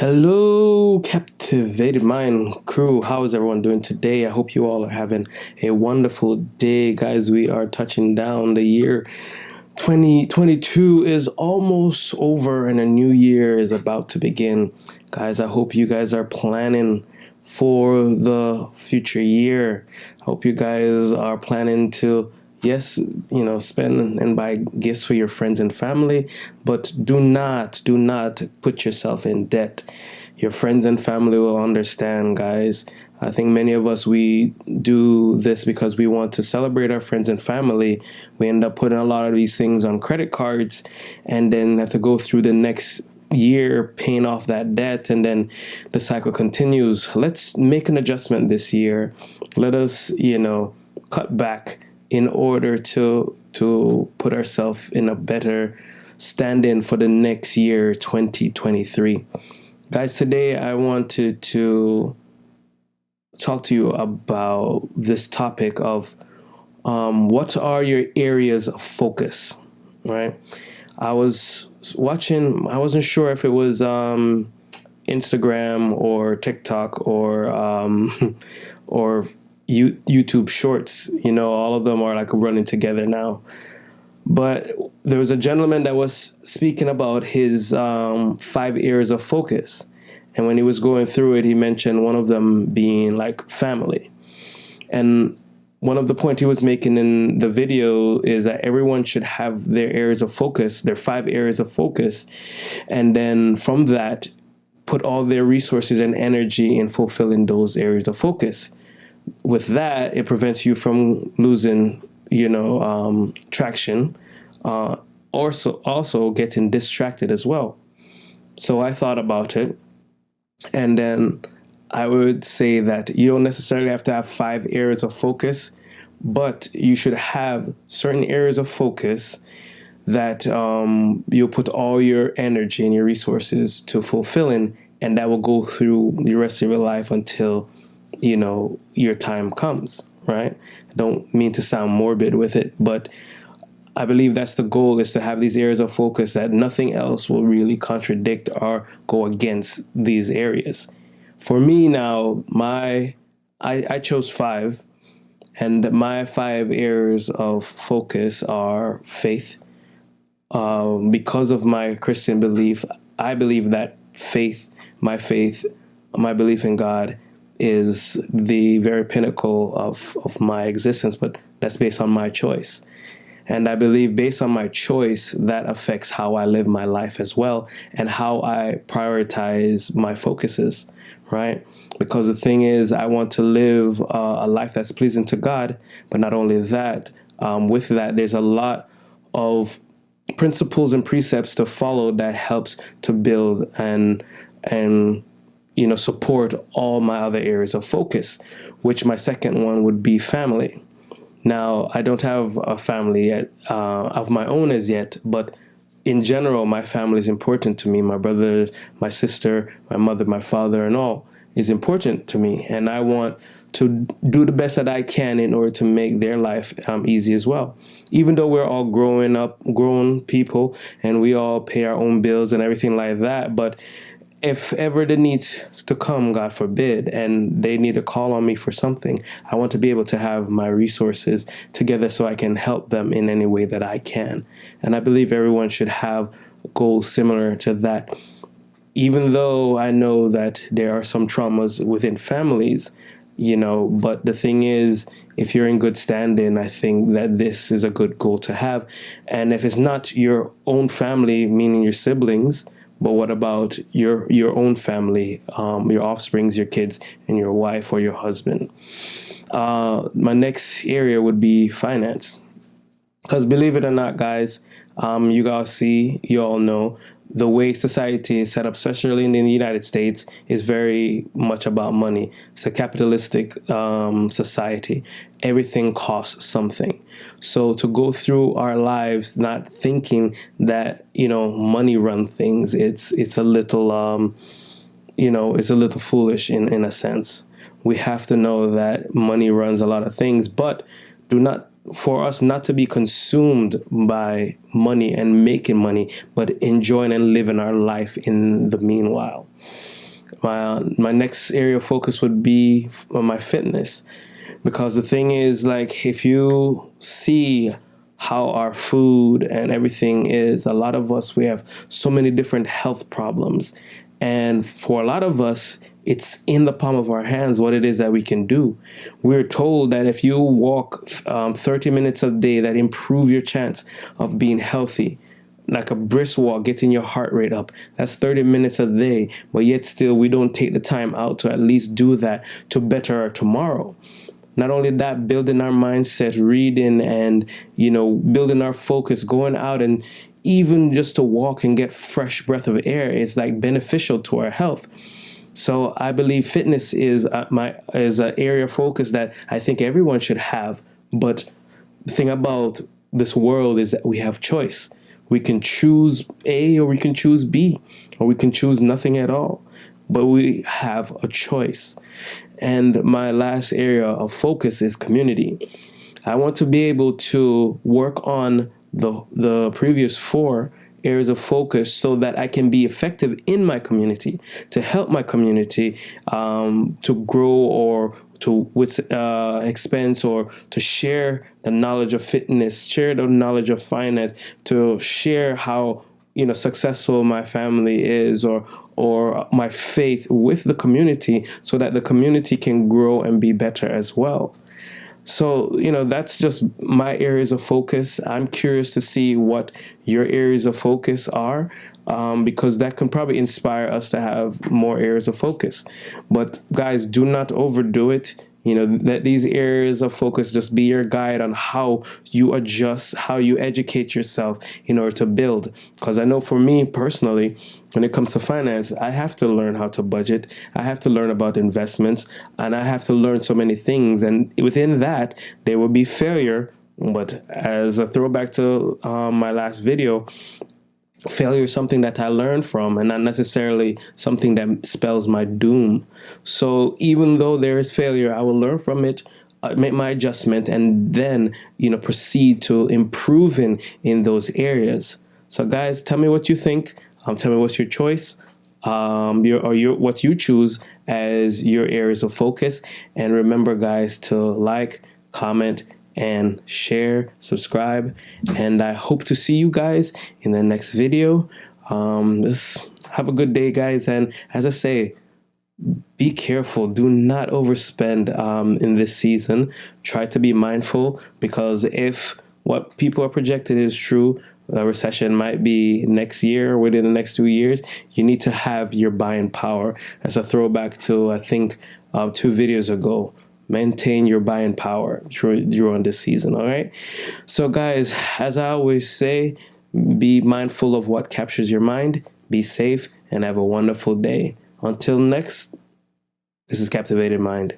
Hello, captivated mind crew. How is everyone doing today? I hope you all are having a wonderful day, guys. We are touching down. The year 2022 is almost over and a new year is about to begin. Guys, I hope you guys are planning for the future year. I hope you guys are planning to, yes, spend and buy gifts for your friends and family, but do not put yourself in debt. Your friends and family will understand, guys. I think many of us, we do this because we want to celebrate our friends and family. We end up putting a lot of these things on credit cards and then have to go through the next year paying off that debt, and then the cycle continues. Let's make an adjustment this year. Let us, cut back in order to put ourselves in a better stand-in for the next year, 2023. Guys, today I wanted to talk to you about this topic of what are your areas of focus, right? I was watching, I wasn't sure if it was Instagram or TikTok or or YouTube Shorts. All of them are like running together now. But there was a gentleman that was speaking about his 5 areas of focus. And when he was going through it, he mentioned one of them being like family. And one of the points he was making in the video is that everyone should have their areas of focus, their 5 areas of focus. And then from that, put all their resources and energy in fulfilling those areas of focus. With that, it prevents you from losing, traction, also getting distracted as well. So I thought about it, and then I would say that you don't necessarily have to have 5 areas of focus, but you should have certain areas of focus that you'll put all your energy and your resources to fulfilling, and that will go through the rest of your life until your time comes, right? I don't mean to sound morbid with it, but I believe that's the goal, is to have these areas of focus that nothing else will really contradict or go against these areas. For me now, I chose 5, and my 5 areas of focus are faith. Because of my Christian belief, I believe that faith, my belief in God is the very pinnacle of my existence, but that's based on my choice. And I believe based on my choice, that affects how I live my life as well and how I prioritize my focuses, right? Because the thing is, I want to live a life that's pleasing to God, but not only that, with that, there's a lot of principles and precepts to follow that helps to build and support all my other areas of focus, which my second one would be family. Now, I don't have a family yet, of my own as yet, but in general, my family is important to me. My brother, my sister, my mother, my father, and all is important to me. And I want to do the best that I can in order to make their life easy as well. Even though we're all grown people, and we all pay our own bills and everything like that, but if ever the needs to come, God forbid, and they need to call on me for something, I want to be able to have my resources together so I can help them in any way that I can. And I believe everyone should have goals similar to that. Even though I know that there are some traumas within families, but the thing is, if you're in good standing, I think that this is a good goal to have. And if it's not your own family, meaning your siblings, but what about your own family, your offsprings, your kids, and your wife or your husband? My next area would be finance. Because believe it or not, guys, you all know, the way society is set up, especially in the United States, is very much about money. It's a capitalistic society. Everything costs something. So to go through our lives not thinking that money run things, it's a little it's a little foolish in a sense. We have to know that money runs a lot of things, but do not for us not to be consumed by money and making money, but enjoying and living our life in the meanwhile. My next area of focus would be on my fitness, because the thing is, like, if you see how our food and everything is, a lot of us, we have so many different health problems, and for a lot of us, it's in the palm of our hands what it is that we can do. We're told that if you walk 30 minutes a day, that improve your chance of being healthy. Like a brisk walk, getting your heart rate up. That's 30 minutes a day. But yet still, we don't take the time out to at least do that to better our tomorrow. Not only that, building our mindset, reading, and, building our focus, going out and even just to walk and get fresh breath of air is like beneficial to our health. So I believe fitness is an area of focus that I think everyone should have. But the thing about this world is that we have choice. We can choose A, or we can choose B, or we can choose nothing at all. But we have a choice. And my last area of focus is community. I want to be able to work on the previous four areas of focus so that I can be effective in my community, to help my community to grow, or to expense, or to share the knowledge of fitness, share the knowledge of finance, to share how successful my family is, or my faith with the community, so that the community can grow and be better as well. So, that's just my areas of focus. I'm curious to see what your areas of focus are, because that can probably inspire us to have more areas of focus. But guys, do not overdo it. Let these areas of focus just be your guide on how you adjust, how you educate yourself in order to build. Because I know for me personally, when it comes to finance, I have to learn how to budget. I have to learn about investments, and I have to learn so many things. And within that, there will be failure. But as a throwback to my last video, failure is something that I learn from, and not necessarily something that spells my doom. So even though there is failure, I will learn from it, make my adjustment, and then proceed to improving in those areas. So guys, tell me what you think. Tell me what's your choice, what you choose as your areas of focus. And remember, guys, to like, comment, and share, subscribe, and I hope to see you guys in the next video. Just have a good day, guys, and as I say, be careful. Do not overspend in this season. Try to be mindful, because if what people are projected is true, the recession might be next year, within the next 2 years. You need to have your buying power. As a throwback to, I think, 2 videos ago. Maintain your buying power during this season, all right? So guys, as I always say, be mindful of what captures your mind, be safe, and have a wonderful day. Until next, this is Captivated Mind.